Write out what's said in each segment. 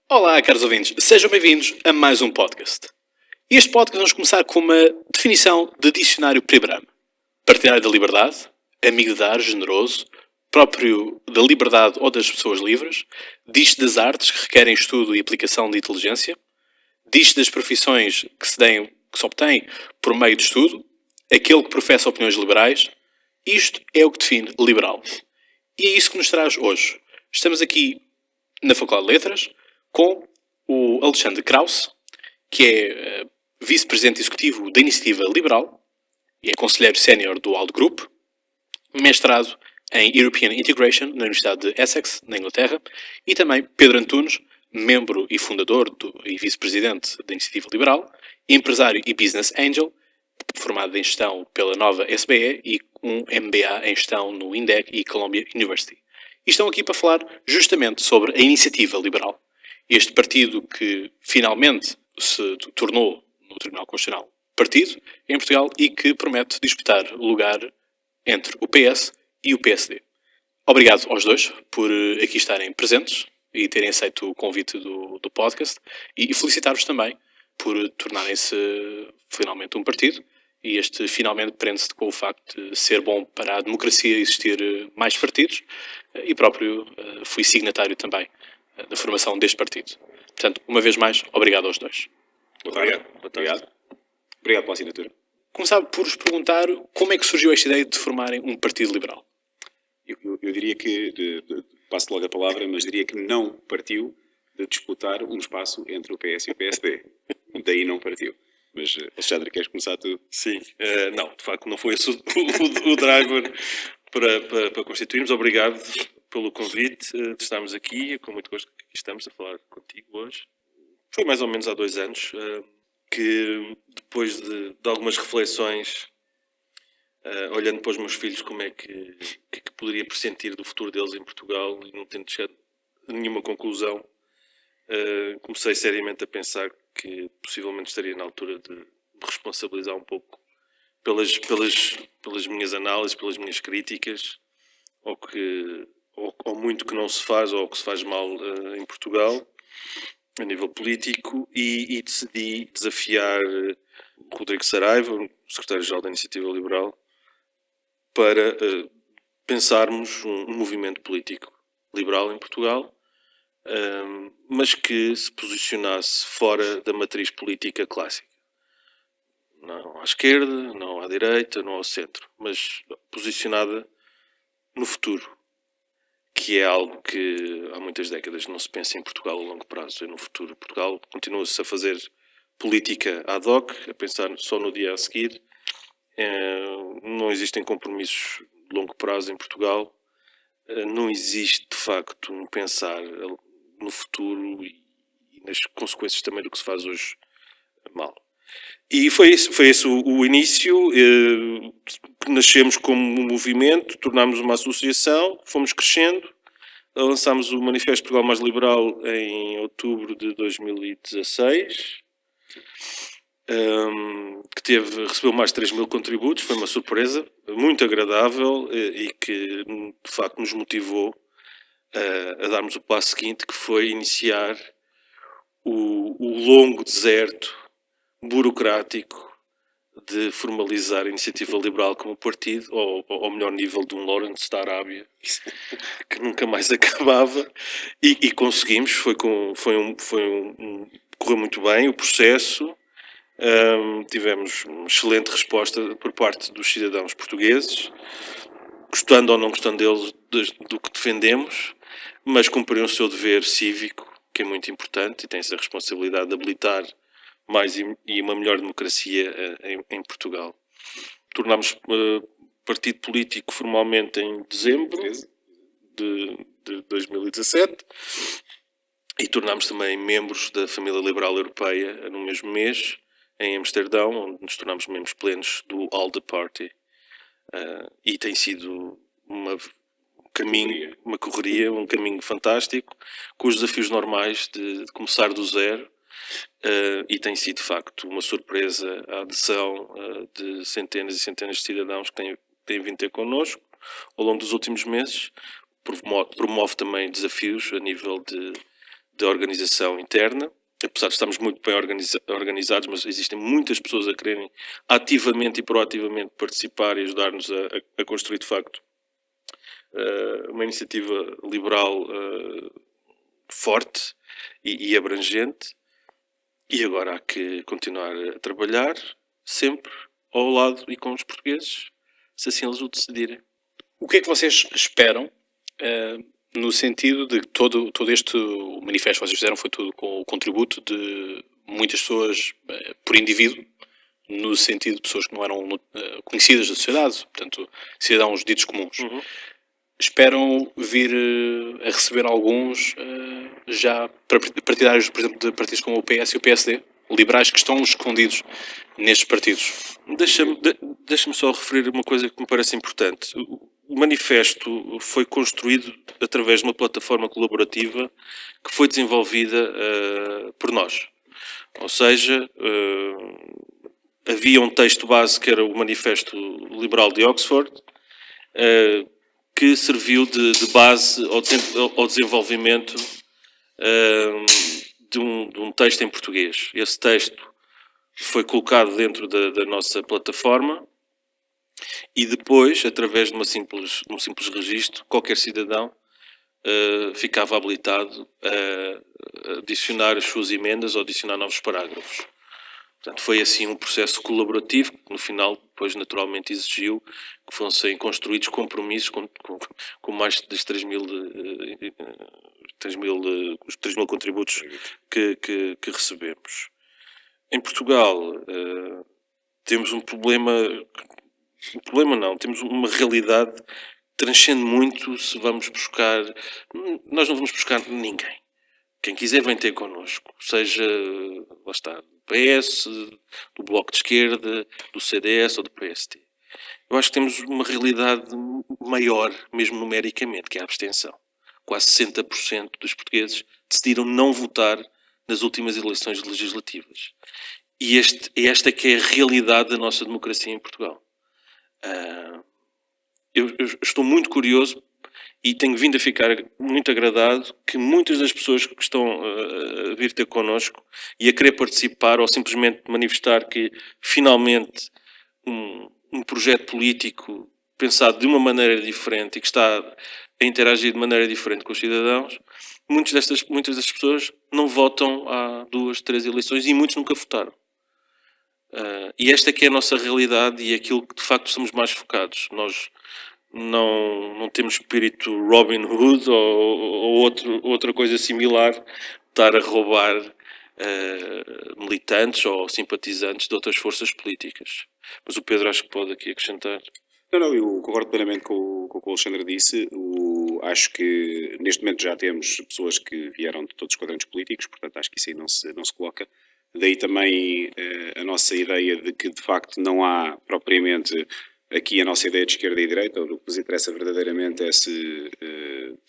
Olá, caros ouvintes, sejam bem-vindos a mais um podcast. E este podcast vamos começar com uma definição de dicionário Prebrame. Partidário da liberdade, amigo de dar, generoso, próprio da liberdade ou das pessoas livres, diz das artes que requerem estudo e aplicação de inteligência, diz das profissões que se obtém por meio de estudo, aquele que professa opiniões liberais. Isto é o que define liberal. E é isso que nos traz hoje. Estamos aqui na Faculdade de Letras com o Alexandre Krauss, que é vice-presidente executivo da Iniciativa Liberal e é conselheiro sénior do ALDE Group, mestrado em European Integration na Universidade de Essex, na Inglaterra, e também Pedro Antunes, membro e fundador e vice-presidente da Iniciativa Liberal, empresário e business angel, formado em gestão pela nova SBE e um MBA em gestão no INDEC e Columbia University. E estão aqui para falar justamente sobre a Iniciativa Liberal. Este partido que finalmente se tornou no Tribunal Constitucional partido em Portugal e que promete disputar o lugar entre o PS e o PSD. Obrigado aos dois por aqui estarem presentes e terem aceito o convite do podcast e felicitar-vos também por tornarem-se finalmente um partido. E este finalmente prende-se com o facto de ser bom para a democracia existir mais partidos e próprio fui signatário também da formação deste partido. Portanto, uma vez mais, obrigado aos dois. Obrigado. Obrigado pela assinatura. Começava por vos perguntar como é que surgiu esta ideia de formarem um partido liberal. Eu diria que, passo logo a palavra, mas diria que não partiu de disputar um espaço entre o PS e o PSD. Daí não partiu. Mas, Alexandre, queres começar tu? Sim. Não, de facto não foi esse o driver para constituirmos. Obrigado pelo convite de estarmos aqui. Com muito gosto que aqui estamos a falar contigo hoje. Foi mais ou menos há 2 anos que, depois de algumas reflexões, olhando para os meus filhos, como é que poderia pressentir do futuro deles em Portugal e não tendo chegado a nenhuma conclusão, comecei seriamente a pensar que possivelmente estaria na altura de me responsabilizar um pouco pelas minhas análises, pelas minhas críticas, ao muito que não se faz ou ao que se faz mal em Portugal, a nível político, e decidi desafiar Rodrigo Saraiva, o secretário-geral da Iniciativa Liberal, para pensarmos um movimento político liberal em Portugal, mas que se posicionasse fora da matriz política clássica. Não à esquerda, não à direita, não ao centro, mas posicionada no futuro, que é algo que há muitas décadas não se pensa em Portugal a longo prazo. E no futuro, Portugal continua-se a fazer política ad hoc, a pensar só no dia a seguir. Não existem compromissos de longo prazo em Portugal. Não existe, de facto, um pensar no futuro e nas consequências também do que se faz hoje mal. E foi esse o início. Nascemos como um movimento, tornámos uma associação, fomos crescendo, lançámos o Manifesto Portugal Mais Liberal em outubro de 2016, que recebeu mais de 3.000 contributos. Foi uma surpresa muito agradável e que de facto nos motivou a darmos o passo seguinte, que foi iniciar o longo deserto burocrático de formalizar a Iniciativa Liberal como partido, ao melhor nível de um Lawrence da Arábia, que nunca mais acabava, e conseguimos. Correu muito bem o processo. Tivemos uma excelente resposta por parte dos cidadãos portugueses, gostando ou não gostando deles do que defendemos, mas cumpriram o seu dever cívico, que é muito importante, e tem essa responsabilidade de habilitar mais e uma melhor democracia em Portugal. Tornámos partido político formalmente em dezembro de 2017 e tornámos também membros da família liberal europeia no mesmo mês, em Amsterdão, onde nos tornámos membros plenos do ALDE Party. E tem sido caminho, uma correria, um caminho fantástico, com os desafios normais de começar do zero. E tem sido, de facto, uma surpresa a adesão de centenas e centenas de cidadãos que têm vindo ter connosco ao longo dos últimos meses. Promove também desafios a nível de organização interna. Apesar de estarmos muito bem organizados, mas existem muitas pessoas a quererem ativamente e proativamente participar e ajudar-nos a construir, de facto, uma iniciativa liberal forte e abrangente. E agora há que continuar a trabalhar sempre ao lado e com os portugueses, se assim eles o decidirem. O que é que vocês esperam, no sentido de que todo este manifesto que vocês fizeram foi tudo com o contributo de muitas pessoas por indivíduo, no sentido de pessoas que não eram conhecidas da sociedade, portanto, cidadãos ditos comuns. Esperam vir a receber alguns já partidários, por exemplo, de partidos como o PS e o PSD, liberais que estão escondidos nestes partidos. Deixa-me só referir uma coisa que me parece importante. O manifesto foi construído através de uma plataforma colaborativa que foi desenvolvida por nós. Ou seja, havia um texto base que era o Manifesto Liberal de Oxford, que serviu de base ao desenvolvimento de um texto em português. Esse texto foi colocado dentro da nossa plataforma e depois, através de um simples registro, qualquer cidadão ficava habilitado a adicionar as suas emendas ou adicionar novos parágrafos. Portanto, foi assim um processo colaborativo que no final, depois naturalmente exigiu que fossem construídos compromissos com mais das 3 mil contributos que recebemos. Em Portugal temos um problema não, temos uma realidade que transcende muito se vamos buscar. Nós não vamos buscar ninguém. Quem quiser vem ter connosco, seja, lá está, do PS, do Bloco de Esquerda, do CDS ou do PSD. Eu acho que temos uma realidade maior, mesmo numericamente, que é a abstenção. Quase 60% dos portugueses decidiram não votar nas últimas eleições legislativas. E esta que é a realidade da nossa democracia em Portugal. Eu estou muito curioso e tenho vindo a ficar muito agradado que muitas das pessoas que estão a vir ter connosco e a querer participar ou simplesmente manifestar que finalmente um projeto político pensado de uma maneira diferente e que está a interagir de maneira diferente com os cidadãos, muitas destas pessoas não votam há 2, 3 eleições e muitos nunca votaram. E esta que é a nossa realidade e é aquilo que de facto estamos mais focados. Nós não temos espírito Robin Hood ou outra coisa similar, estar a roubar militantes ou simpatizantes de outras forças políticas. Mas o Pedro acho que pode aqui acrescentar. Não, eu concordo plenamente com o que o Alexandre disse. Acho que neste momento já temos pessoas que vieram de todos os quadrantes políticos, portanto acho que isso aí não se coloca. Daí também a nossa ideia de que de facto não há propriamente aqui a nossa ideia de esquerda e direita. O que nos interessa verdadeiramente é se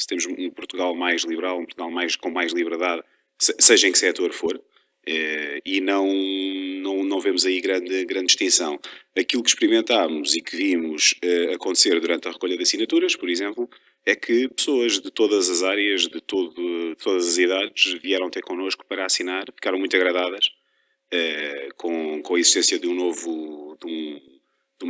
temos um Portugal mais liberal, um Portugal com mais liberdade, seja em que setor for, e não vemos aí grande distinção. Aquilo que experimentámos e que vimos acontecer durante a recolha de assinaturas, por exemplo, é que pessoas de todas as áreas, de todas as idades, vieram ter connosco para assinar, ficaram muito agradadas com a existência de uma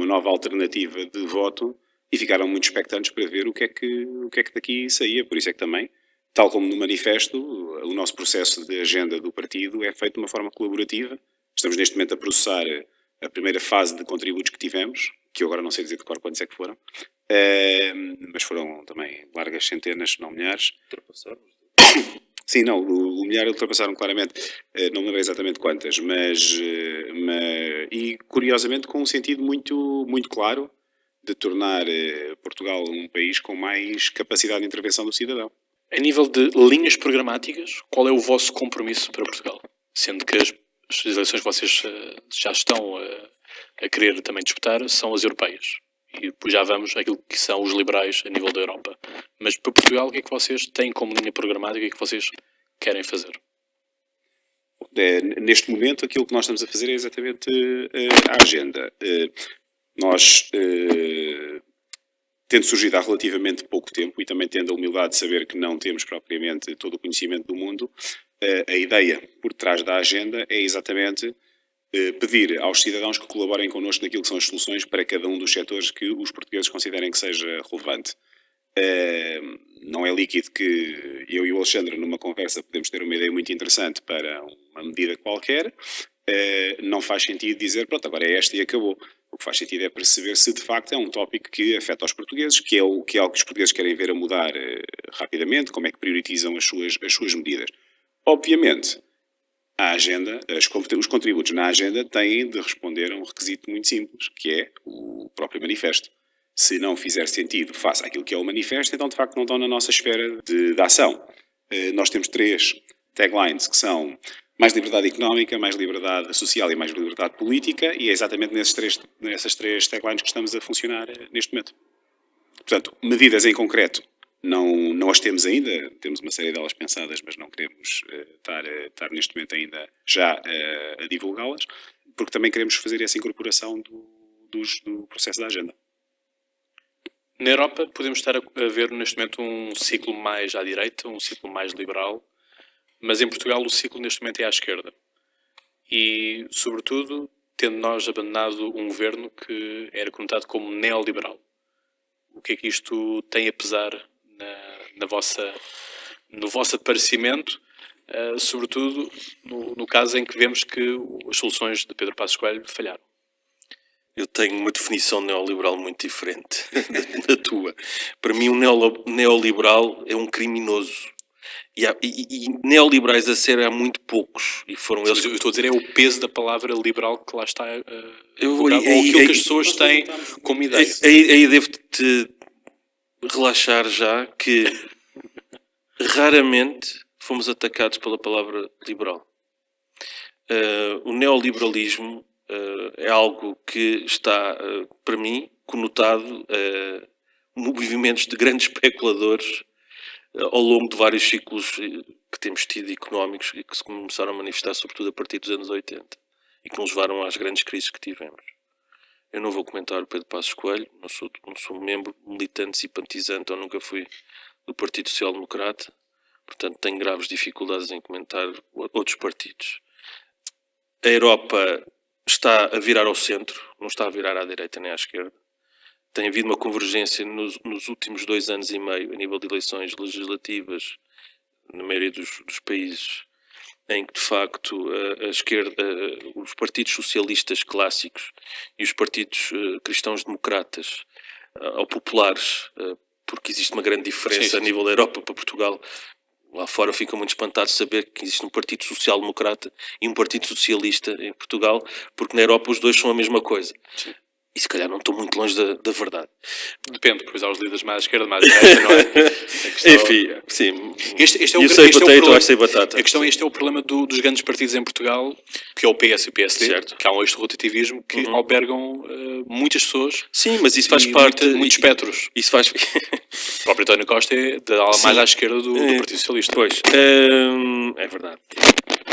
nova alternativa de voto e ficaram muito expectantes para ver o que é que daqui saía. Por isso é que também, tal como no manifesto, o nosso processo de agenda do partido é feito de uma forma colaborativa. Estamos neste momento a processar a primeira fase de contributos que tivemos, que eu agora não sei dizer de cor quantos é que foram, mas foram também largas centenas, se não milhares. Sim, não, o milhar ultrapassaram claramente, não me lembro exatamente quantas, mas e curiosamente com um sentido muito, muito claro de tornar Portugal um país com mais capacidade de intervenção do cidadão. A nível de linhas programáticas, qual é o vosso compromisso para Portugal? Sendo que as eleições que vocês já estão a querer também disputar são as europeias. e depois já vamos àquilo que são os liberais a nível da Europa. Mas para Portugal, o que é que vocês têm como linha programática, o que é que vocês querem fazer? Neste momento, aquilo que nós estamos a fazer é exatamente a agenda. Nós, tendo surgido há relativamente pouco tempo e também tendo a humildade de saber que não temos propriamente todo o conhecimento do mundo, a ideia por trás da agenda é exatamente pedir aos cidadãos que colaborem connosco naquilo que são as soluções para cada um dos setores que os portugueses considerem que seja relevante. Não é líquido que eu e o Alexandre, numa conversa, podemos ter uma ideia muito interessante para uma medida qualquer. Não faz sentido dizer, pronto, agora é esta e acabou. O que faz sentido é perceber se de facto é um tópico que afeta os portugueses, que é algo que os portugueses querem ver a mudar rapidamente, como é que priorizam as suas medidas. Obviamente, a agenda, os contributos na agenda têm de responder a um requisito muito simples, que é o próprio manifesto. Se não fizer sentido face àquilo que é o manifesto, então de facto não estão na nossa esfera de ação. Nós temos 3 taglines que são mais liberdade económica, mais liberdade social e mais liberdade política, e é exatamente nessas três taglines que estamos a funcionar neste momento. Portanto, medidas em concreto não as temos ainda, temos uma série delas pensadas, mas não queremos estar neste momento ainda já a divulgá-las, porque também queremos fazer essa incorporação do processo da agenda. Na Europa podemos estar a ver neste momento um ciclo mais à direita, um ciclo mais liberal, mas em Portugal o ciclo neste momento é à esquerda. E, sobretudo, tendo nós abandonado um governo que era conotado como neoliberal. O que é que isto tem a pesar no vosso aparecimento, sobretudo no caso em que vemos que as soluções de Pedro Passos Coelho falharam? Eu tenho uma definição neoliberal muito diferente da tua. Para mim, um neoliberal é um criminoso. E neoliberais a sério há muito poucos. E foram eles. Eu estou a dizer, é o peso da palavra liberal que lá está. Ou aí- aquilo aí- que as pessoas têm como ideia. Aí devo-te relaxar já que raramente fomos atacados pela palavra liberal. O neoliberalismo é algo que está, para mim, conotado a movimentos de grandes especuladores ao longo de vários ciclos que temos tido económicos e que se começaram a manifestar sobretudo a partir dos anos 80 e que nos levaram às grandes crises que tivemos. Eu não vou comentar o Pedro Passos Coelho, não sou membro, militante, simpatizante ou nunca fui do Partido Social Democrata, portanto tenho graves dificuldades em comentar outros partidos. A Europa está a virar ao centro, não está a virar à direita nem à esquerda. Tem havido uma convergência nos últimos 2 anos e meio, a nível de eleições legislativas, na maioria dos países, em que, de facto, a esquerda, os partidos socialistas clássicos e os partidos cristãos-democratas, ou populares, porque existe uma grande diferença a nível da Europa para Portugal. Lá fora ficam muito espantados de saber que existe um partido social-democrata e um partido socialista em Portugal, porque na Europa os dois são a mesma coisa. Sim. E se calhar não estou muito longe da verdade. Depende, pois há os líderes mais à esquerda, mais à direita, não é? Enfim, sim. Este é eu sei potato, eu sei batata. A questão, este é o problema dos grandes partidos em Portugal, que é o PS e o PSD, certo, que há um ex-rotativismo que albergam muitas pessoas. Sim, mas isso faz parte... Muitos espectros. Isso faz... O próprio António Costa é da ala mais à esquerda do Partido Socialista. Pois, é verdade.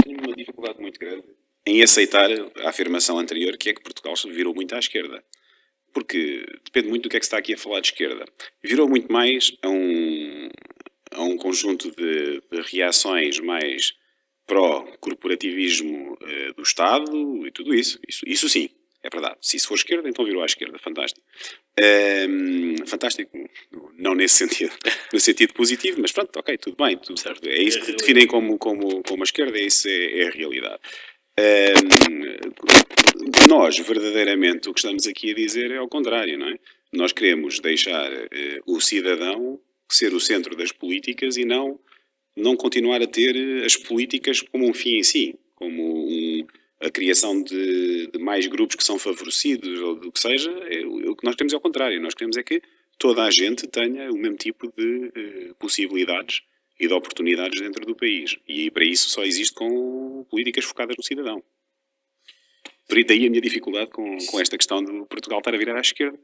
Tenho uma dificuldade muito grande em aceitar a afirmação anterior, que é que Portugal se virou muito à esquerda. Porque depende muito do que é que se está aqui a falar de esquerda. Virou muito mais a um conjunto de reações mais pró-corporativismo do Estado e tudo isso. Isso sim, é verdade. Se isso for esquerda, então virou à esquerda. Fantástico. Fantástico, não nesse sentido. No sentido positivo, mas pronto, ok, tudo bem. Tudo certo. É isso que definem como a esquerda, isso é a realidade. Nós, verdadeiramente, o que estamos aqui a dizer é ao contrário, não é? Nós queremos deixar o cidadão ser o centro das políticas e não continuar a ter as políticas como um fim em si, como a criação de mais grupos que são favorecidos ou do que seja. O que nós queremos é ao contrário. Nós queremos é que toda a gente tenha o mesmo tipo de possibilidades e de oportunidades dentro do país. E para isso só existe com políticas focadas no cidadão. daí a minha dificuldade com esta questão de Portugal estar a virar à esquerda.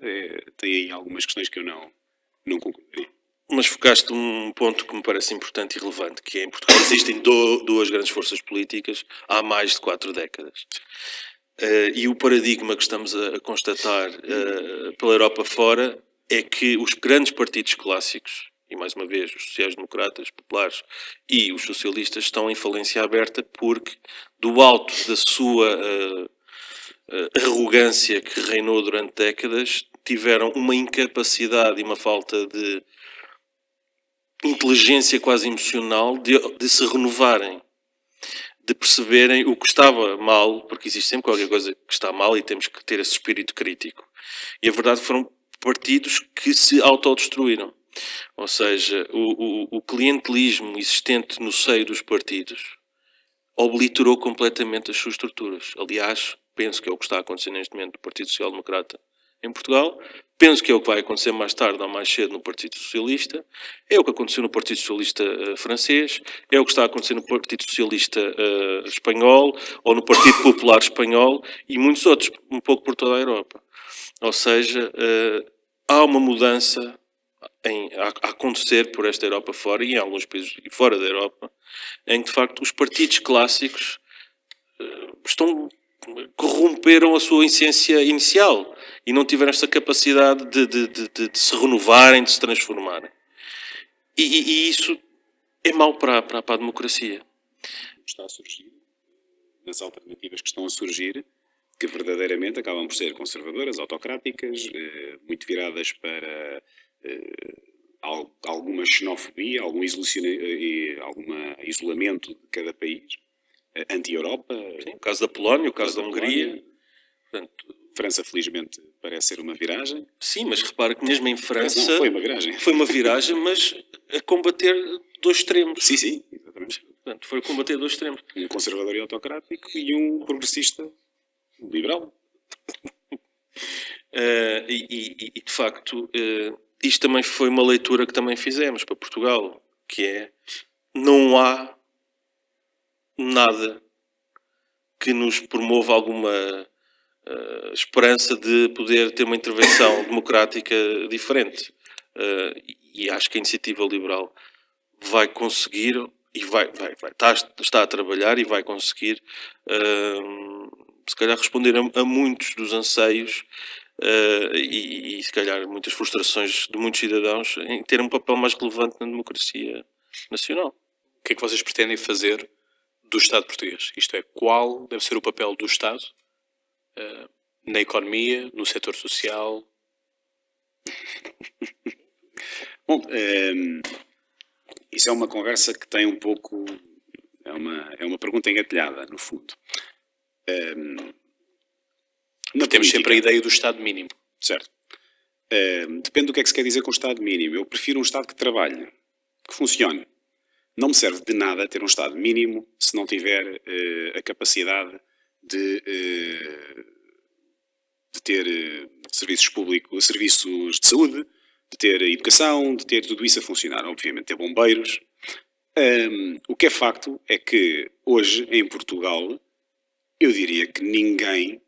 Tem aí algumas questões que eu não concordaria. Mas focaste um ponto que me parece importante e relevante, que é em Portugal existem duas grandes forças políticas há mais de 4 décadas. E o paradigma que estamos a constatar pela Europa fora é que os grandes partidos clássicos, e mais uma vez os sociais-democratas, populares e os socialistas, estão em falência aberta porque do alto da sua arrogância que reinou durante décadas, tiveram uma incapacidade e uma falta de inteligência quase emocional de se renovarem, de perceberem o que estava mal, porque existe sempre qualquer coisa que está mal e temos que ter esse espírito crítico. E a verdade foram partidos que se autodestruíram. Ou seja, o clientelismo existente no seio dos partidos obliterou completamente as suas estruturas. Aliás, penso que é o que está acontecendo neste momento no Partido Social Democrata em Portugal. Penso que é o que vai acontecer mais tarde ou mais cedo no Partido Socialista. É o que aconteceu no Partido Socialista francês. É o que está a acontecer no Partido Socialista espanhol ou no Partido Popular espanhol e muitos outros, um pouco por toda a Europa. Ou seja, há uma mudança a acontecer por esta Europa fora e em alguns países fora da Europa, em que de facto os partidos clássicos corromperam a sua essência inicial e não tiveram esta capacidade de se renovarem, de se transformarem. E isso é mau para a democracia. Está a surgir, nas alternativas que estão a surgir, que verdadeiramente acabam por ser conservadoras, autocráticas, muito viradas para alguma xenofobia, algum isolamento de cada país, anti-Europa. Sim, o caso da Polónia, o caso da Hungria. Portanto, França, felizmente, parece ser uma viragem. Sim, mas repara que mesmo em França... Mas não, foi uma viragem. Foi uma viragem, mas a combater dois extremos. Sim, exatamente. Portanto, foi a combater dois extremos. Um conservador e autocrático e um progressista liberal. E de facto, isto também foi uma leitura que também fizemos para Portugal, que é, não há nada que nos promova alguma esperança de poder ter uma intervenção democrática diferente. E acho que a Iniciativa Liberal vai conseguir e está a trabalhar e vai conseguir se calhar responder a muitos dos anseios e se calhar muitas frustrações de muitos cidadãos em ter um papel mais relevante na democracia nacional. O que é que vocês pretendem fazer do Estado português? Isto é, qual deve ser o papel do Estado na economia, no setor social? Bom, isso é uma conversa que tem um pouco... É uma pergunta engatilhada, no fundo. Temos sempre a ideia do Estado mínimo. Certo. Depende do que é que se quer dizer com o Estado mínimo. Eu prefiro um Estado que trabalhe, que funcione. Não me serve de nada ter um Estado mínimo se não tiver a capacidade de ter serviços públicos, serviços de saúde, de ter educação, de ter tudo isso a funcionar. Obviamente, ter bombeiros. O que é facto é que hoje, em Portugal, eu diria que ninguém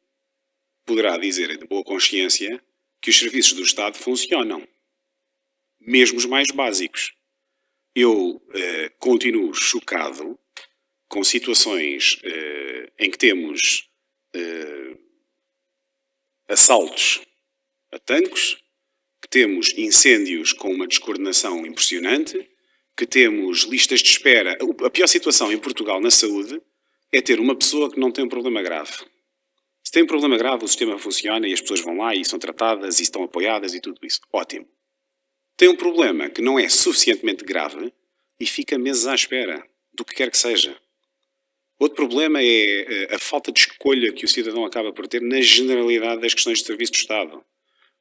poderá dizer de boa consciência que os serviços do Estado funcionam. Mesmo os mais básicos. Eu continuo chocado com situações em que temos assaltos a tanques, que temos incêndios com uma descoordenação impressionante, que temos listas de espera. A pior situação em Portugal na saúde é ter uma pessoa que não tem um problema grave. Se tem um problema grave, o sistema funciona e as pessoas vão lá e são tratadas e estão apoiadas e tudo isso. Ótimo. Tem um problema que não é suficientemente grave e fica meses à espera do que quer que seja. Outro problema é a falta de escolha que o cidadão acaba por ter na generalidade das questões de serviço do Estado.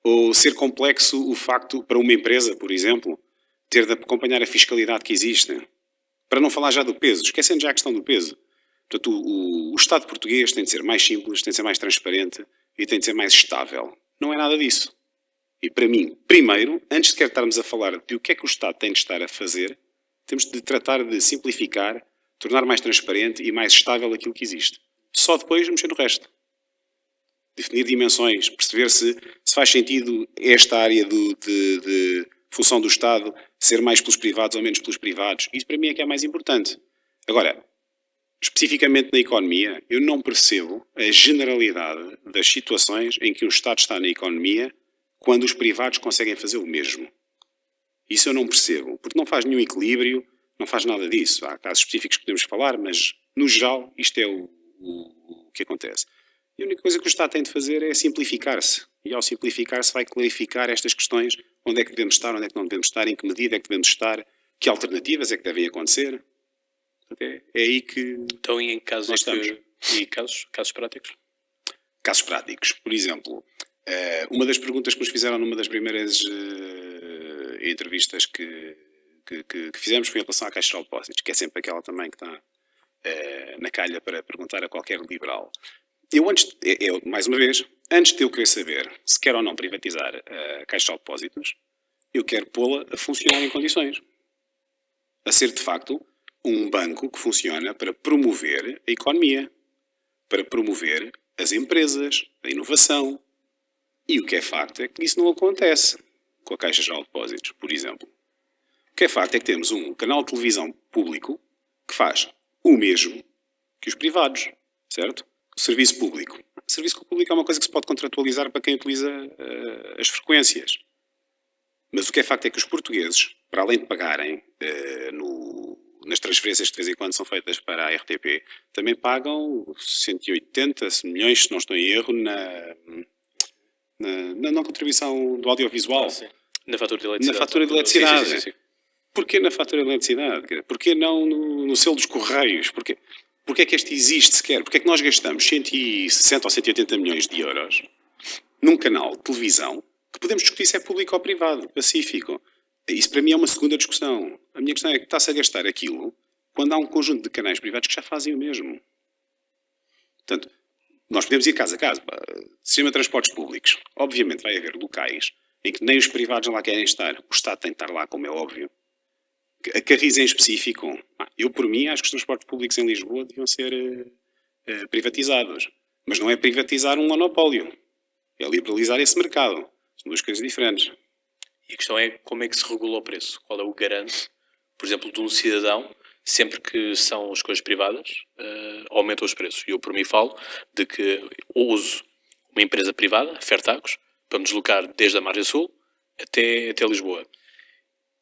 Ou ser complexo o facto, para uma empresa, por exemplo, ter de acompanhar a fiscalidade que existe. Para não falar já do peso, esquecendo já a questão do peso. Portanto, o Estado português tem de ser mais simples, tem de ser mais transparente e tem de ser mais estável. Não é nada disso. E para mim, primeiro, antes de estarmos a falar de o que é que o Estado tem de estar a fazer, temos de tratar de simplificar, tornar mais transparente e mais estável aquilo que existe. Só depois mexer no resto. definir dimensões, perceber se faz sentido esta área de função do Estado ser mais pelos privados ou menos pelos privados. Isso para mim é que é mais importante. Agora, especificamente na economia, eu não percebo a generalidade das situações em que o Estado está na economia quando os privados conseguem fazer o mesmo. Isso eu não percebo, porque não faz nenhum equilíbrio, não faz nada disso. Há casos específicos que podemos falar, mas no geral isto é o que acontece. E a única coisa que o Estado tem de fazer é simplificar-se. E ao simplificar-se vai clarificar estas questões, onde é que devemos estar, onde é que não devemos estar, em que medida é que devemos estar, que alternativas é que devem acontecer. É aí que Então, e em casos, nós estamos. e casos práticos? Casos práticos. Por exemplo, uma das perguntas que nos fizeram numa das primeiras entrevistas que fizemos foi em relação à Caixa de Depósitos, que é sempre aquela também que está na calha para perguntar a qualquer liberal. Mais uma vez, antes de eu querer saber se quero ou não privatizar a Caixa de Depósitos, eu quero pô-la a funcionar em condições. A ser, de facto, um banco que funciona para promover a economia, para promover as empresas, a inovação. E o que é facto é que isso não acontece com a Caixa Geral de Depósitos, por exemplo. O que é facto é que temos um canal de televisão público que faz o mesmo que os privados, certo? O serviço público. O serviço público é uma coisa que se pode contratualizar para quem utiliza as frequências. Mas o que é facto é que os portugueses, para além de pagarem nas transferências que de vez em quando são feitas para a RTP, também pagam 180 milhões, se não estou em erro, na contribuição do audiovisual. Na fatura de eletricidade. Na fatura de eletricidade. Sim. Porquê na fatura de eletricidade? Porquê não no selo dos Correios? Porquê é que este existe sequer? Porquê é que nós gastamos 160 ou 180 milhões de euros num canal de televisão que podemos discutir se é público ou privado, pacífico? Isso para mim é uma segunda discussão. A minha questão é que está-se a gastar aquilo quando há um conjunto de canais privados que já fazem o mesmo. Portanto, nós podemos ir casa a casa. Sistema de transportes públicos. Obviamente vai haver locais em que nem os privados lá querem estar. O Estado tem de estar lá, como é óbvio. A Carris em específico. Eu, por mim, acho que os transportes públicos em Lisboa deviam ser privatizados. Mas não é privatizar um monopólio. É liberalizar esse mercado. São duas coisas diferentes. E a questão é como é que se regula o preço? Qual é o garante, por exemplo, de um cidadão, sempre que são as coisas privadas, aumentam os preços. E eu por mim falo de que uso uma empresa privada, a Fertagos, para me deslocar desde a Margem Sul até Lisboa.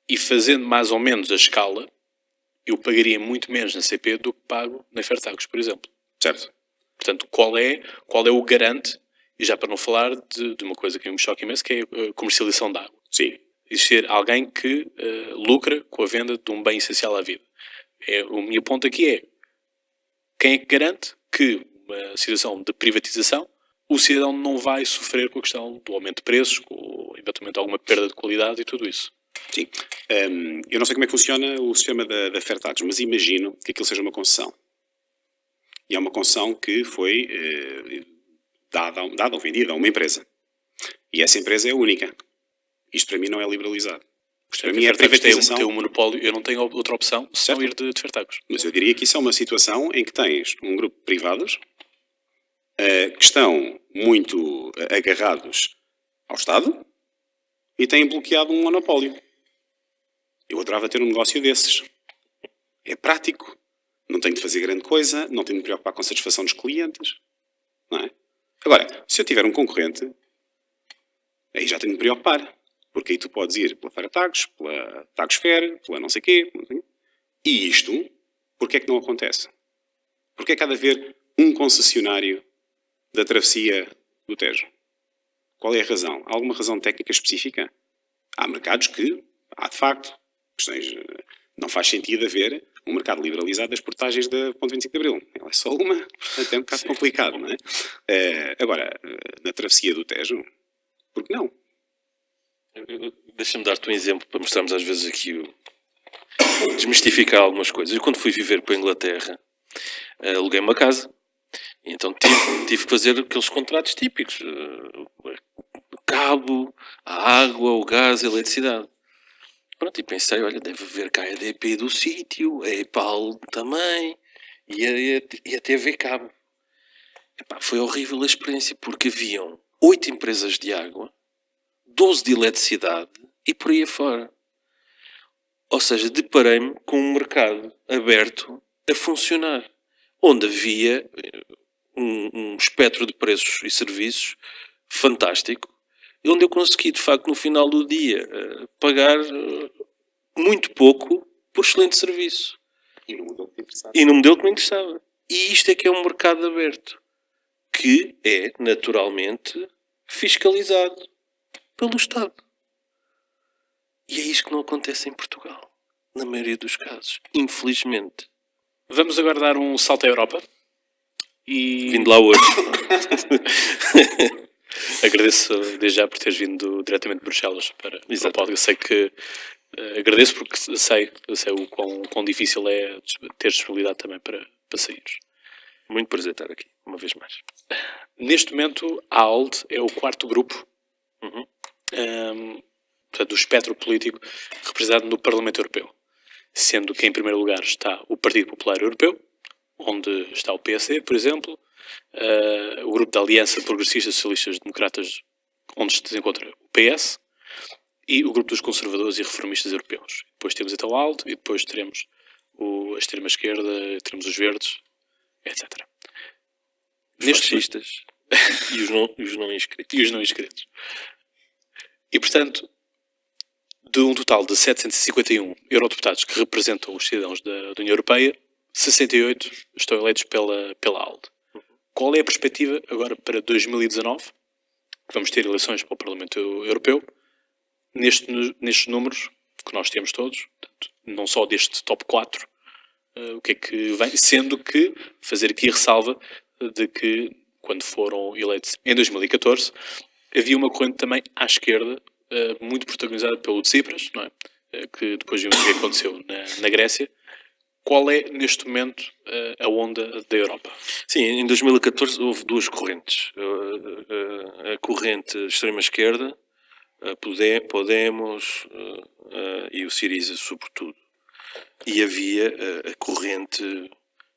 E fazendo mais ou menos a escala, eu pagaria muito menos na CP do que pago na Fertagos, por exemplo. Certo? Portanto, qual é o garante, e já para não falar de uma coisa que me choca imenso, que é a comercialização de água. Sim. Existir alguém que lucra com a venda de um bem essencial à vida. O meu ponto aqui é quem é que garante que uma situação de privatização o cidadão não vai sofrer com a questão do aumento de preços, com eventualmente alguma perda de qualidade e tudo isso. Sim. Eu não sei como é que funciona o sistema da Fertagos, mas imagino que aquilo seja uma concessão. E é uma concessão que foi dada ou vendida a uma empresa. E essa empresa é única. Isto para mim não é liberalizado. Para mim é privatização. Tem um monopólio, eu não tenho outra opção se não ir de Fertagos. Mas eu diria que isso é uma situação em que tens um grupo de privados que estão muito agarrados ao Estado e têm bloqueado um monopólio. Eu adorava ter um negócio desses. É prático. Não tenho de fazer grande coisa, não tenho de me preocupar com a satisfação dos clientes. Não é? Agora, se eu tiver um concorrente, aí já tenho de me preocupar. Porque aí tu podes ir pela Fertagos, pela Tagosfer, pela não sei quê. E isto, porquê é que não acontece? Porquê é que há de haver um concessionário da travessia do Tejo? Qual é a razão? Há alguma razão técnica específica? Há mercados que, há de facto, questões, não faz sentido haver um mercado liberalizado das portagens da Ponte 25 de Abril. Ela é só uma, até um bocado complicado, não é? Agora, na travessia do Tejo, por que não? Deixa-me dar-te um exemplo para mostrarmos às vezes aqui desmistificar algumas coisas. Eu quando fui viver para a Inglaterra, aluguei uma casa. E então tive que fazer aqueles contratos típicos. O cabo, a água, o gás, a eletricidade. Pronto, e pensei, olha, deve haver cá a EDP do sítio, a EPAL também, e a TV cabo. Epá, foi horrível a experiência, porque haviam 8 empresas de água, 12 de eletricidade e por aí afora. Ou seja, deparei-me com um mercado aberto a funcionar, onde havia um espectro de preços e serviços fantástico, e onde eu consegui, de facto, no final do dia, pagar muito pouco por excelente serviço. E no modelo que te interessava. E no modelo que me interessava. E isto é que é um mercado aberto, que é, naturalmente, fiscalizado pelo Estado. E é isto que não acontece em Portugal, na maioria dos casos, infelizmente. Vamos agora dar um salto à Europa. E Vindo lá hoje. agradeço desde já por teres vindo diretamente de Bruxelas para o Exato. podcast. Sei que agradeço porque sei o quão difícil é ter disponibilidade também para saíres. Muito prazer estar aqui, uma vez mais. Neste momento, a ALDE é o quarto grupo portanto, do espectro político representado no Parlamento Europeu. Sendo que em primeiro lugar está o Partido Popular Europeu, onde está o PSD, por exemplo, o grupo da Aliança Progressista Socialistas Democratas, onde se encontra o PS, e o grupo dos Conservadores e Reformistas Europeus. Depois temos então a ALDE, e depois teremos a extrema-esquerda, teremos os Verdes, etc. Os fascistas e os não inscritos. E os não inscritos. E, portanto, de um total de 751 eurodeputados que representam os cidadãos da União Europeia, 68 estão eleitos pela ALDE. Qual é a perspectiva agora para 2019? Vamos ter eleições para o Parlamento Europeu. Nestes números que nós temos todos, portanto, não só deste top 4, o que é que vem? Sendo que, fazer aqui a ressalva de que, quando foram eleitos em 2014, havia uma corrente também à esquerda, muito protagonizada pelo Tsipras, não é? Que depois vimos o que aconteceu na Grécia. Qual é, neste momento, a onda da Europa? Sim, em 2014 houve duas correntes. A corrente extrema-esquerda, Podemos e o Syriza, sobretudo. E havia a corrente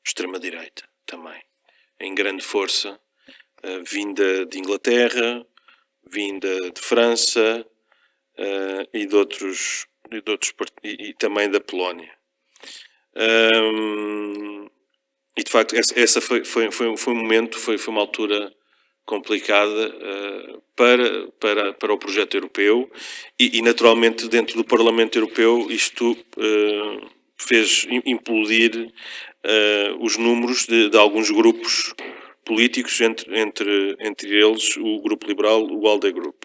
extrema-direita também, em grande força, vinda de Inglaterra, vinda de França e de outros e também da Polónia. E de facto essa foi um momento, foi uma altura complicada para o projeto europeu e naturalmente dentro do Parlamento Europeu isto fez implodir os números de alguns grupos políticos, entre eles o Grupo Liberal, o ALDE Group,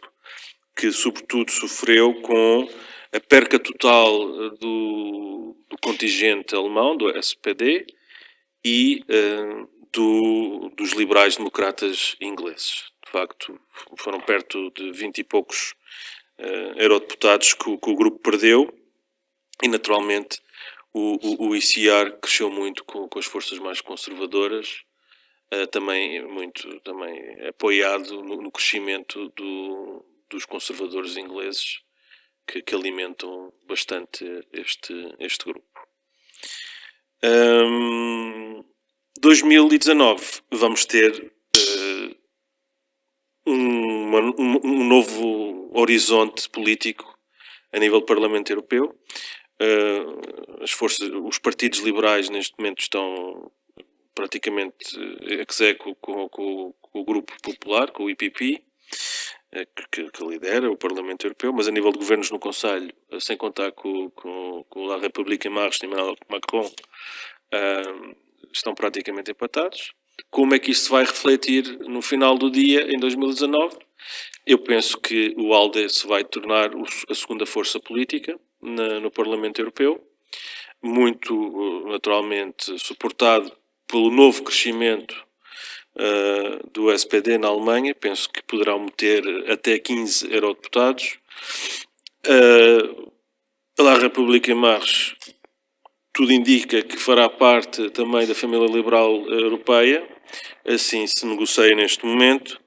que sobretudo sofreu com a perca total do contingente alemão, do SPD, e dos liberais-democratas ingleses. De facto, foram perto de 20 e poucos eurodeputados que o grupo perdeu e, naturalmente, o ICR cresceu muito com as forças mais conservadoras, também apoiado no crescimento dos conservadores ingleses, que alimentam bastante este grupo. 2019 vamos ter um novo horizonte político a nível do Parlamento Europeu. Os partidos liberais neste momento estão praticamente execo com o Grupo Popular, com o IPP, que lidera o Parlamento Europeu, mas a nível de governos no Conselho, sem contar com a República em Marcha e Macron, estão praticamente empatados. Como é que isto se vai refletir no final do dia, em 2019? Eu penso que o ALDE se vai tornar a segunda força política no Parlamento Europeu, muito naturalmente suportado pelo novo crescimento do SPD na Alemanha. Penso que poderão meter até 15 eurodeputados. A República em Marcha, tudo indica que fará parte também da família liberal europeia, assim se negocia neste momento,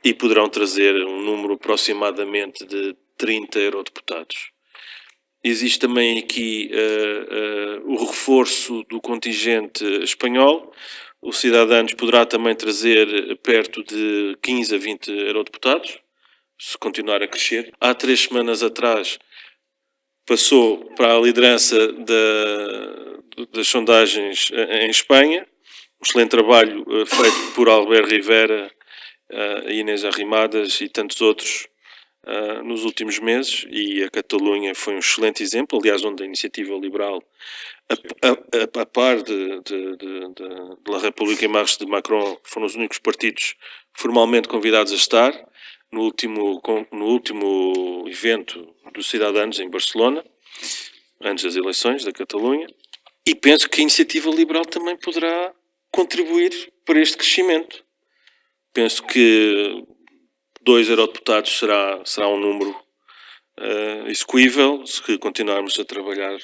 e poderão trazer um número aproximadamente de 30 eurodeputados. Existe também aqui o reforço do contingente espanhol. O Cidadanos poderá também trazer perto de 15 a 20 eurodeputados, se continuar a crescer. Há 3 semanas atrás passou para a liderança das sondagens em Espanha. Um excelente trabalho feito por Albert Rivera, Inês Arrimadas e tantos outros nos últimos meses, e a Catalunha foi um excelente exemplo, aliás, onde a Iniciativa Liberal, a par de La République En Marche de Macron, foram os únicos partidos formalmente convidados a estar no último evento dos Cidadanos em Barcelona, antes das eleições da Catalunha, e penso que a Iniciativa Liberal também poderá contribuir para este crescimento. Penso que 2 eurodeputados será um número execuível se continuarmos a trabalhar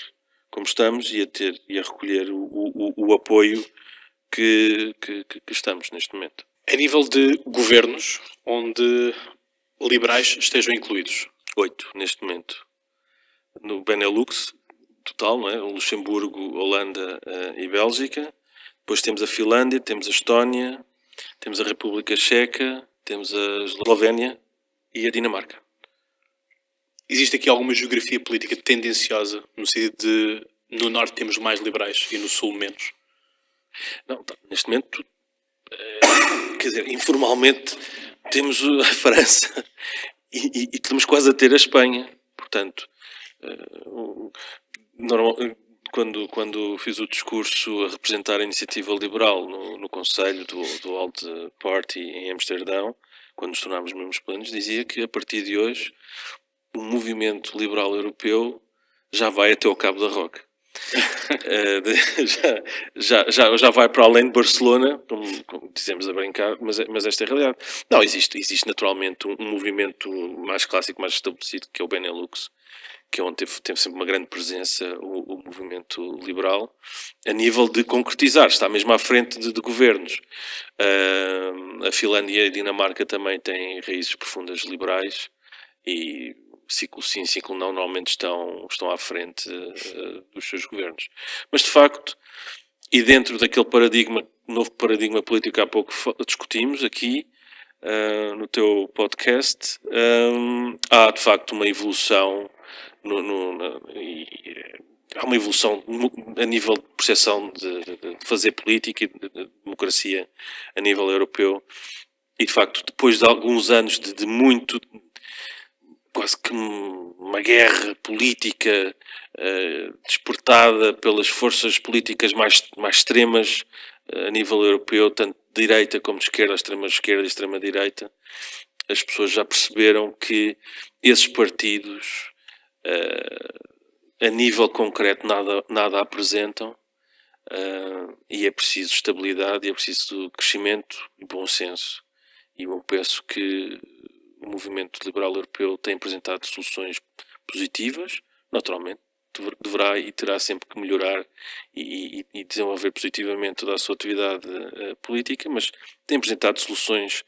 como estamos e a recolher o apoio que estamos neste momento. A nível de governos onde liberais estejam incluídos? 8 neste momento. No Benelux, total, não é? Luxemburgo, Holanda e Bélgica. Depois temos a Finlândia, temos a Estónia, temos a República Checa, temos a Eslovénia e a Dinamarca. Existe aqui alguma geografia política tendenciosa, no sentido de no norte temos mais liberais e no sul menos? Não, neste momento, quer dizer, informalmente temos a França e estamos quase a ter a Espanha. Portanto, quando fiz o discurso a representar a Iniciativa Liberal no Conselho do Alt Party em Amsterdão, quando nos tornámos membros plenos, dizia que a partir de hoje o movimento liberal europeu já vai até ao Cabo da Roca. já vai para além de Barcelona, como dizemos a brincar, mas esta é a realidade. Não, existe naturalmente um movimento mais clássico, mais estabelecido, que é o Benelux, que é onde teve sempre uma grande presença o movimento liberal, a nível de concretizar, está mesmo à frente de governos. A Finlândia e a Dinamarca também têm raízes profundas liberais e ciclo sim, ciclo não, normalmente estão à frente dos seus governos. Mas, de facto, e dentro daquele novo paradigma político que há pouco discutimos aqui, no teu podcast, há, de facto, uma evolução há uma evolução a nível de percepção de fazer política e de democracia a nível europeu. E, de facto, depois de alguns anos de muito... quase que uma guerra política despertada pelas forças políticas mais extremas a nível europeu, tanto de direita como de esquerda, extrema esquerda e extrema direita, as pessoas já perceberam que esses partidos a nível concreto nada apresentam, e é preciso estabilidade, e é preciso crescimento e bom senso. E eu penso que o movimento liberal europeu tem apresentado soluções positivas, naturalmente, deverá e terá sempre que melhorar e desenvolver positivamente toda a sua atividade política, mas tem apresentado soluções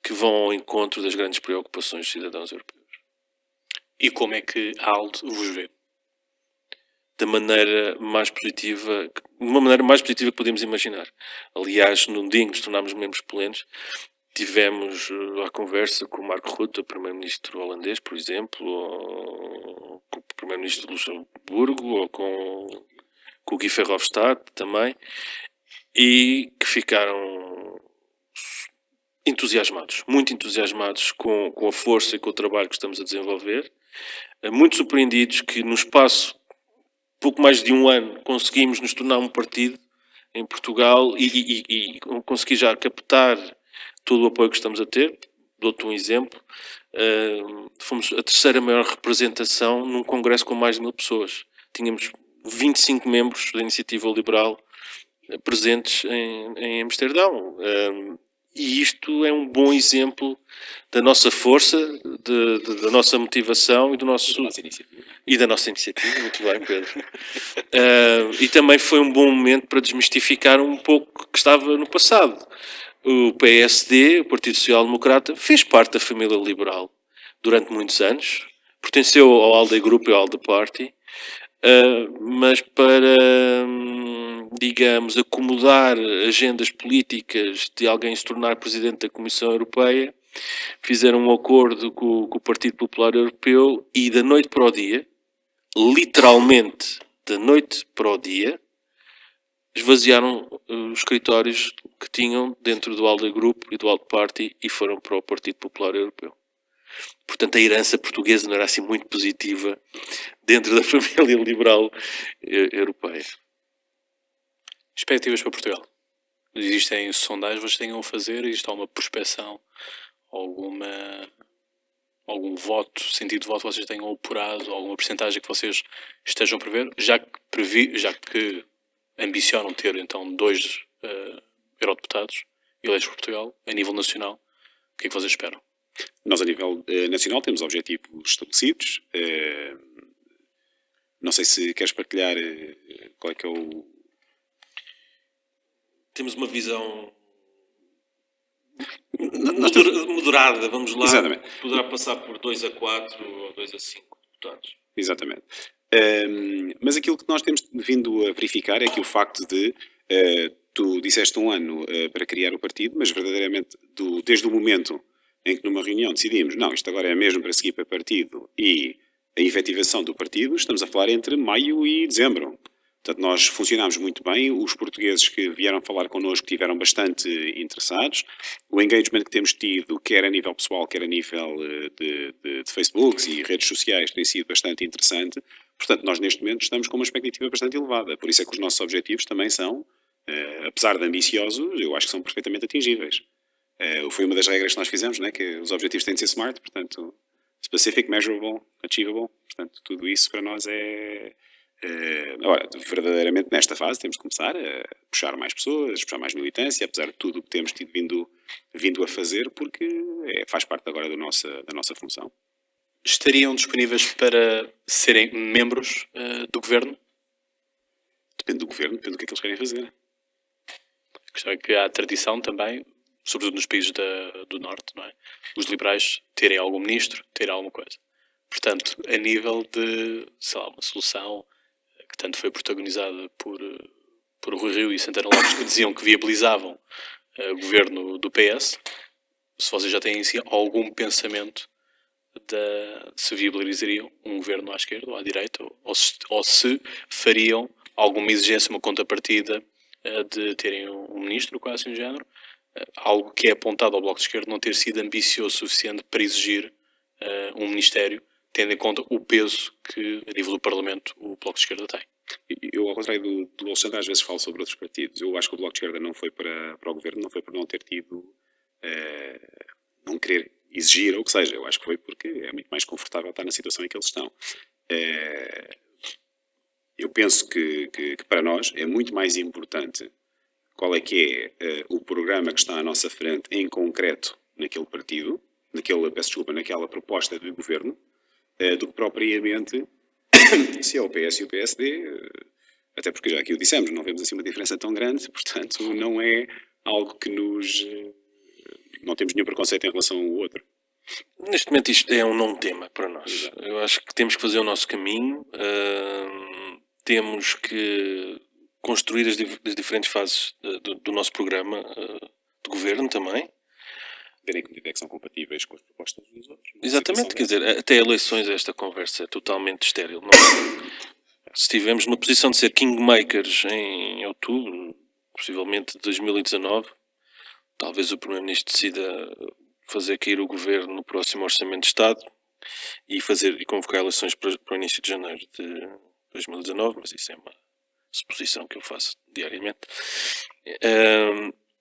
que vão ao encontro das grandes preocupações dos cidadãos europeus. E como é que a ALDE vos vê? De uma maneira mais positiva que podemos imaginar. Aliás, num dia em que nos tornámos membros plenos, tivemos a conversa com o Mark Rutte, o primeiro-ministro holandês, por exemplo, ou com o primeiro-ministro de Luxemburgo, ou com o Guy Verhofstadt também, e que ficaram entusiasmados, muito entusiasmados com a força e com o trabalho que estamos a desenvolver, muito surpreendidos que no espaço pouco mais de um ano conseguimos nos tornar um partido em Portugal e conseguir já captar todo o apoio que estamos a ter. Dou-te um exemplo. Fomos a terceira maior representação num congresso com mais de 1000 pessoas. Tínhamos 25 membros da Iniciativa Liberal presentes em Amsterdão. E isto é um bom exemplo da nossa força, da nossa motivação e da nossa iniciativa. Muito bem, Pedro. E também foi um bom momento para desmistificar um pouco o que estava no passado. O PSD, o Partido Social Democrata, fez parte da família liberal durante muitos anos, pertenceu ao ALDE Group e ao ALDE Party, mas para digamos, acomodar agendas políticas de alguém se tornar presidente da Comissão Europeia, fizeram um acordo com o Partido Popular Europeu e da noite para o dia, literalmente da noite para o dia, esvaziaram os escritórios que tinham dentro do ALDE Group e do ALDE Party e foram para o Partido Popular Europeu. Portanto, a herança portuguesa não era assim muito positiva dentro da família liberal europeia. Expectativas para Portugal. Existem sondagens que vocês tenham a fazer? Existe alguma prospecção? Algum voto, sentido de voto que vocês tenham apurado? Alguma percentagem que vocês estejam a prever? Já que ambicionam ter, então, 2 eurodeputados eleitos por Portugal, a nível nacional, o que é que vocês esperam? Nós, a nível nacional, temos objetivos estabelecidos. Não sei se queres partilhar qual é que é o... Temos uma visão Nós temos... moderada, vamos lá. Exatamente. Poderá passar por 2 a 4 ou 2 a 5 deputados. Exatamente. Mas aquilo que nós temos vindo a verificar é que o facto de tu disseste um ano para criar o partido, mas verdadeiramente desde o momento em que numa reunião decidimos, não, isto agora é mesmo para seguir para partido e a efetivação do partido, estamos a falar entre maio e dezembro. Portanto, nós funcionámos muito bem, os portugueses que vieram falar connosco estiveram bastante interessados, o engagement que temos tido, quer a nível pessoal, quer a nível de Facebooks e redes sociais, tem sido bastante interessante. Portanto, nós neste momento estamos com uma expectativa bastante elevada, por isso é que os nossos objetivos também são, apesar de ambiciosos, eu acho que são perfeitamente atingíveis. Foi uma das regras que nós fizemos, né, que os objetivos têm de ser SMART, portanto, specific, measurable, achievable, portanto, tudo isso para nós é... Agora, verdadeiramente nesta fase temos de começar a puxar mais pessoas, puxar mais militância, apesar de tudo o que temos tido vindo a fazer, porque faz parte agora da nossa função. Estariam disponíveis para serem membros do governo? Depende do governo, depende do que é que eles querem fazer. A questão é que há tradição também, sobretudo nos países do Norte, não é? Os liberais terem algum ministro, terem alguma coisa. Portanto, a nível de, sei lá, uma solução que tanto foi protagonizada por Rui Rio e Santana Lopes, que diziam que viabilizavam o governo do PS, se vocês já têm em si algum pensamento se viabilizariam um governo à esquerda ou à direita, ou se fariam alguma exigência, uma contrapartida de terem um ministro, quase assim do género, algo que é apontado ao Bloco de Esquerda não ter sido ambicioso o suficiente para exigir um ministério, tendo em conta o peso que, a nível do Parlamento, o Bloco de Esquerda tem. Eu, ao contrário do Alexandre, às vezes falo sobre outros partidos. Eu acho que o Bloco de Esquerda não foi para o governo, não foi por não ter tido, não querer exigir, ou o que seja. Eu acho que foi porque é muito mais confortável estar na situação em que eles estão. Eu penso que para nós é muito mais importante qual é que é o programa que está à nossa frente em concreto naquele partido, naquela proposta de governo, do que propriamente se é o PS e o PSD, até porque já aqui o dissemos, não vemos assim uma diferença tão grande, portanto não é algo que não temos nenhum preconceito em relação ao outro. Neste momento isto é um não tema para nós. Exato. Eu acho que temos que fazer o nosso caminho, temos que construir as diferentes fases do nosso programa de governo também. Verem que é que são compatíveis com as propostas dos outros. Exatamente, quer dizer, até eleições esta conversa é totalmente estéril. Não é? Se estivermos numa posição de ser kingmakers em outubro, possivelmente de 2019, talvez o Primeiro-Ministro decida fazer cair o Governo no próximo Orçamento de Estado e convocar eleições para o início de janeiro de 2019, mas isso é uma suposição que eu faço diariamente.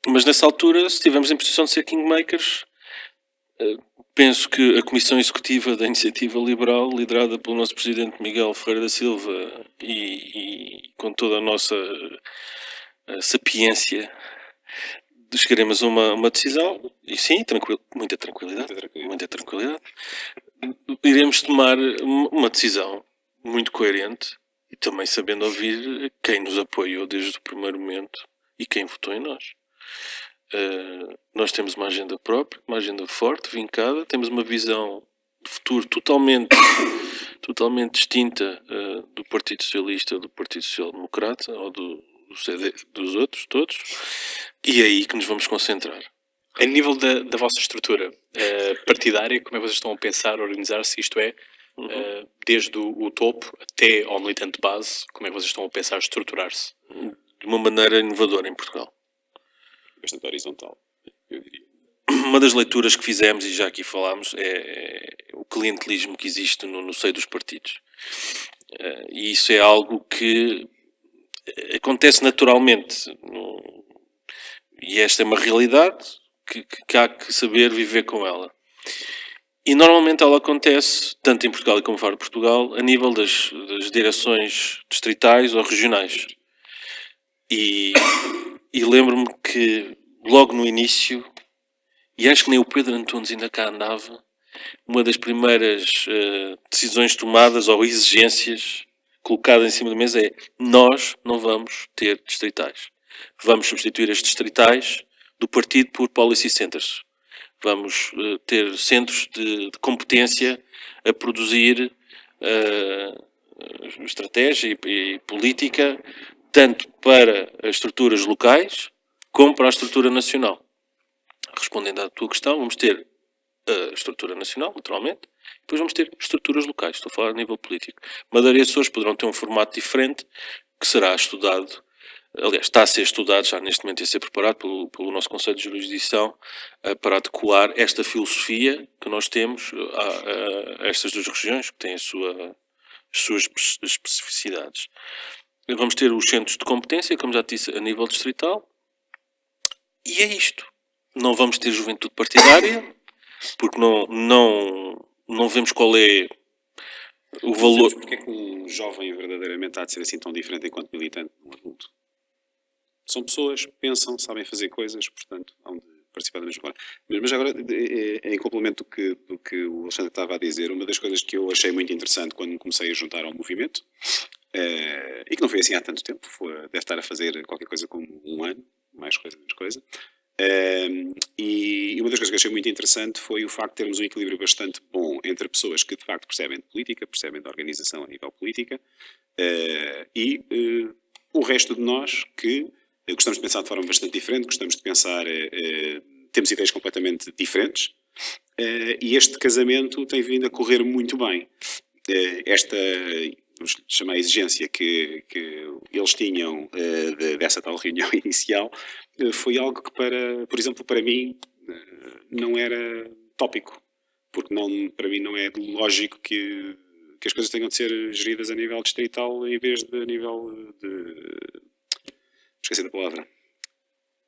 Mas nessa altura, se estivermos em posição de ser kingmakers, penso que a Comissão Executiva da Iniciativa Liberal, liderada pelo nosso Presidente Miguel Ferreira da Silva e com toda a nossa sapiência, chegaremos a uma decisão, e sim, muita tranquilidade, iremos tomar uma decisão muito coerente e também sabendo ouvir quem nos apoiou desde o primeiro momento e quem votou em nós. Nós temos uma agenda própria, uma agenda forte, vincada, temos uma visão de futuro totalmente distinta do Partido Socialista, do Partido Social Democrata ou do CD dos outros, todos, e é aí que nos vamos concentrar. A nível da vossa estrutura partidária, como é que vocês estão a pensar, a organizar-se? Isto é, desde o topo até ao militante base, como é que vocês estão a pensar estruturar-se? De uma maneira inovadora em Portugal. Bastante horizontal, eu diria. Uma das leituras que fizemos, e já aqui falámos, é o clientelismo que existe no seio dos partidos. E isso é algo que acontece naturalmente. E esta é uma realidade que há que saber viver com ela. E normalmente ela acontece, tanto em Portugal como fora de Portugal, a nível das direções distritais ou regionais. E lembro-me que logo no início, e acho que nem o Pedro Antunes ainda cá andava, uma das primeiras decisões tomadas ou exigências colocadas em cima da mesa é: nós não vamos ter distritais. Vamos substituir as distritais do partido por policy centers. Vamos ter centros de competência a produzir estratégia e política, tanto para as estruturas locais como para a estrutura nacional. Respondendo à tua questão, vamos ter a estrutura nacional, naturalmente, depois vamos ter estruturas locais, estou a falar a nível político. Madeira e Açores poderão ter um formato diferente, que será estudado, aliás, está a ser estudado, já neste momento a ser preparado pelo nosso Conselho de Jurisdição, para adequar esta filosofia que nós temos a estas duas regiões, que têm as suas especificidades. Vamos ter os centros de competência, como já disse, a nível distrital, e é isto. Não vamos ter juventude partidária, porque não vemos qual é o valor. Porque é que um jovem verdadeiramente há de ser assim tão diferente enquanto militante de um adulto? São pessoas, pensam, sabem fazer coisas, portanto, hão de participar da mesma forma. Mas agora, em complemento do que o Alexandre estava a dizer, uma das coisas que eu achei muito interessante quando me comecei a juntar ao movimento, e que não foi assim há tanto tempo, deve estar a fazer qualquer coisa como um ano, mais coisa, menos coisa. E uma das coisas que eu achei muito interessante foi o facto de termos um equilíbrio bastante bom entre pessoas que de facto percebem de política, percebem da organização a nível política, e o resto de nós que gostamos de pensar de forma bastante diferente, gostamos de pensar, temos ideias completamente diferentes, e este casamento tem vindo a correr muito bem. Esta, vamos chamar a exigência que eles tinham dessa tal reunião inicial, foi algo que, por exemplo, para mim, não era tópico, porque para mim não é lógico que as coisas tenham de ser geridas a nível distrital em vez de a nível de... Esqueci da palavra.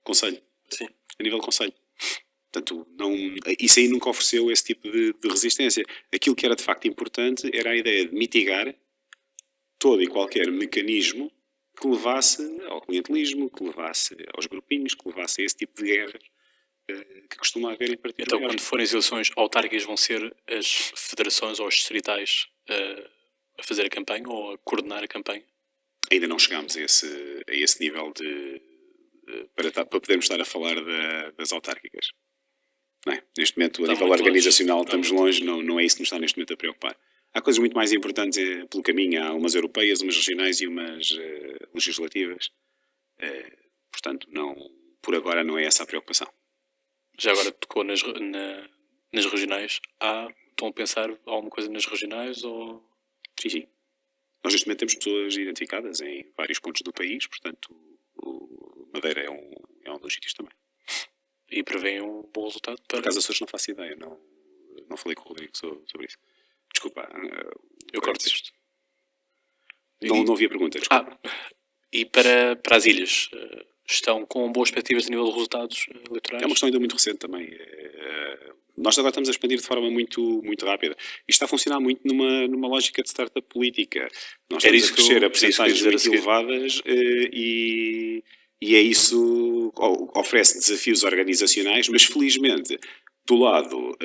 Conselho. Sim. A nível de conselho. Portanto, isso aí nunca ofereceu esse tipo de resistência. Aquilo que era de facto importante era a ideia de mitigar todo e qualquer mecanismo que levasse ao clientelismo, que levasse aos grupinhos, que levasse a esse tipo de guerras que costuma haver em partidos. Então, quando forem as eleições autárquicas, vão ser as federações ou os distritais a fazer a campanha ou a coordenar a campanha? Ainda não chegámos a esse nível para podermos estar a falar das autárquicas. Não é? Neste momento, a nível organizacional, estamos longe, não é isso que nos está neste momento a preocupar. Há coisas muito mais importantes pelo caminho. Há umas europeias, umas regionais e umas legislativas. Portanto, por agora não é essa a preocupação. Já agora tocou nas regionais. Estão a pensar alguma coisa nas regionais? Ou... Sim. Nós neste momento temos pessoas identificadas em vários pontos do país, portanto, Madeira é um dos sítios também. E prevêem um bom resultado? Por acaso, Açores não faço ideia, não falei com o Rodrigo sobre isso. Desculpa. Eu corto isto. Não ouvi a pergunta, desculpa. E para as ilhas, estão com boas perspectivas a nível de resultados eleitorais? É uma questão ainda muito recente também. Nós agora estamos a expandir de forma muito, muito rápida. Isto está a funcionar muito numa lógica de startup política. Nós estamos a crescer a percentagens muito elevadas e é isso oferece desafios organizacionais, mas felizmente do lado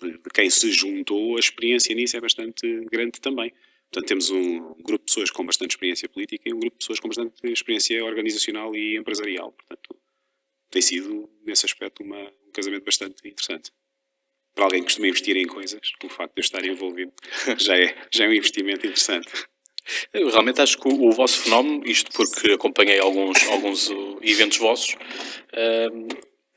de quem se juntou, a experiência nisso é bastante grande também. Portanto, temos um grupo de pessoas com bastante experiência política e um grupo de pessoas com bastante experiência organizacional e empresarial. Portanto, tem sido, nesse aspecto, um casamento bastante interessante. Para alguém que costuma investir em coisas, o facto de eu estar envolvido já é um investimento interessante. Eu realmente acho que o vosso fenómeno, isto porque acompanhei alguns eventos vossos,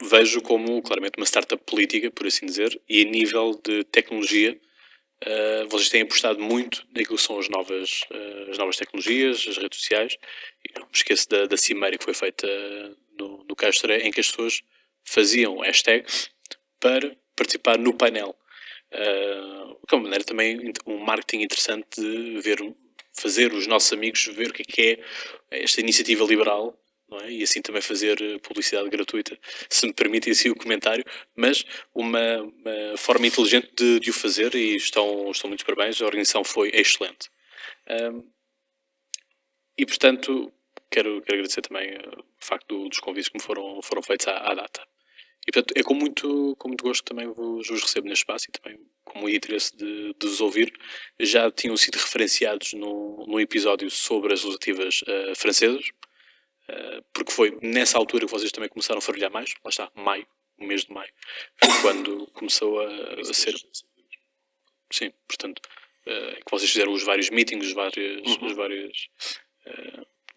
vejo como claramente uma startup política, por assim dizer, e a nível de tecnologia, vocês têm apostado muito naquilo que são as novas tecnologias, as redes sociais. E não me esqueço da cimeira que foi feita no Caio Estoré, em que as pessoas faziam hashtag para participar no painel. Que é uma maneira também, um marketing interessante de fazer os nossos amigos ver o que é esta iniciativa liberal, não é? E assim também fazer publicidade gratuita, se me permitem assim o comentário, mas uma forma inteligente de o fazer, e estão muitos parabéns, a organização foi excelente. E portanto, quero agradecer também o facto dos convites que me foram feitos à data. E portanto, é com muito gosto que também vos recebo neste espaço e também com muito interesse de vos ouvir. Já tinham sido referenciados num episódio sobre as legislativas francesas, porque foi nessa altura que vocês também começaram a fervilhar mais. Lá está, maio, o mês de maio, foi quando começou a ser. Sim, portanto, que vocês fizeram os vários meetings, os vários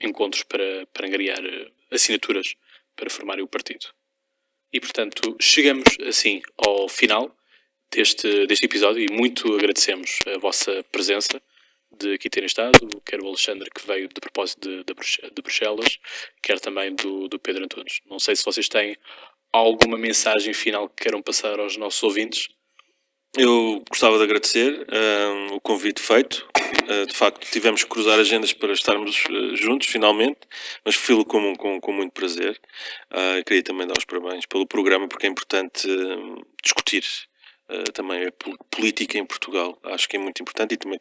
encontros para angariar assinaturas para formarem o partido. E, portanto, chegamos assim ao final deste episódio e muito agradecemos a vossa presença de aqui terem estado, quer o Alexandre que veio de propósito de Bruxelas, quer também do Pedro Antunes. Não sei se vocês têm alguma mensagem final que queiram passar aos nossos ouvintes. Eu gostava de agradecer o convite feito. De facto, tivemos que cruzar agendas para estarmos juntos, finalmente, mas fui-lo com muito prazer. Queria também dar os parabéns pelo programa, porque é importante discutir também a política em Portugal. Acho que é muito importante e também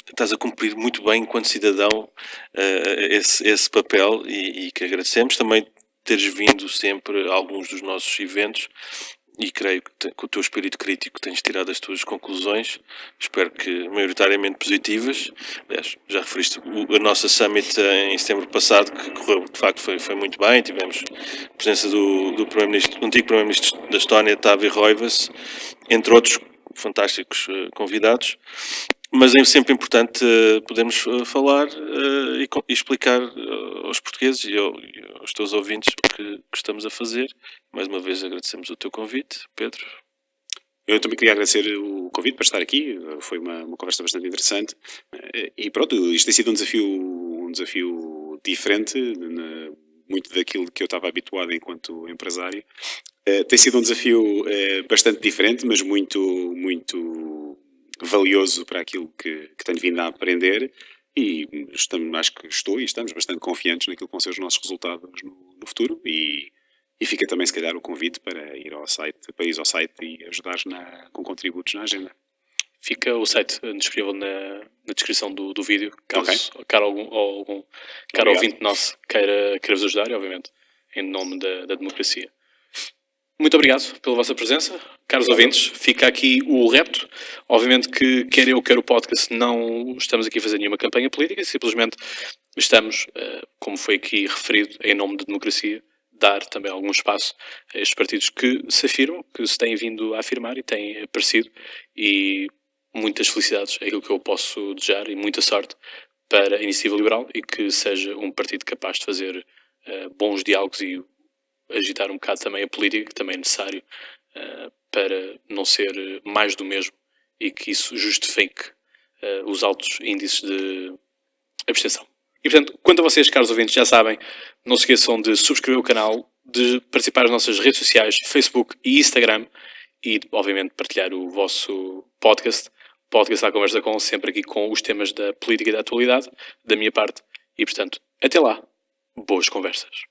estás a cumprir muito bem, enquanto cidadão, esse papel e que agradecemos. Também teres vindo sempre a alguns dos nossos eventos. E creio que com o teu espírito crítico tens tirado as tuas conclusões, espero que maioritariamente positivas. Aliás, já referiste a nossa summit em setembro passado, que correu, de facto, foi muito bem. Tivemos a presença do Primeiro-Ministro, do antigo Primeiro-Ministro da Estónia, Taavi Rõivas, entre outros fantásticos convidados. Mas é sempre importante podermos falar e explicar aos portugueses e aos teus ouvintes o que estamos a fazer. Mais uma vez agradecemos o teu convite, Pedro. Eu também queria agradecer o convite para estar aqui, foi uma conversa bastante interessante. E pronto, isto tem sido um desafio diferente, muito daquilo que eu estava habituado enquanto empresário. Tem sido um desafio bastante diferente, mas muito valioso para aquilo que tenho vindo a aprender, e acho que estamos bastante confiantes naquilo que vão ser os nossos resultados no futuro, e fica também se calhar o convite para ir ao site e ajudar com contributos na agenda. Fica o site disponível na descrição do vídeo, caso algum caro ouvinte nosso queira vos ajudar, e obviamente em nome da democracia. Muito obrigado pela vossa presença. Caros ouvintes, fica aqui o repto. Obviamente que quer eu, quer o podcast, não estamos aqui a fazer nenhuma campanha política, simplesmente estamos, como foi aqui referido, em nome da democracia, dar também algum espaço a estes partidos que se afirmam, que se têm vindo a afirmar e têm aparecido, e muitas felicidades, é aquilo que eu posso desejar, e muita sorte para a Iniciativa Liberal, e que seja um partido capaz de fazer bons diálogos e agitar um bocado também a política, que também é necessário para não ser mais do mesmo, e que isso justifique os altos índices de abstenção. E portanto, quanto a vocês, caros ouvintes, já sabem, não se esqueçam de subscrever o canal, de participar nas nossas redes sociais, Facebook e Instagram, e obviamente partilhar o vosso podcast à conversa com, sempre aqui com os temas da política e da atualidade, da minha parte, e portanto, até lá, boas conversas.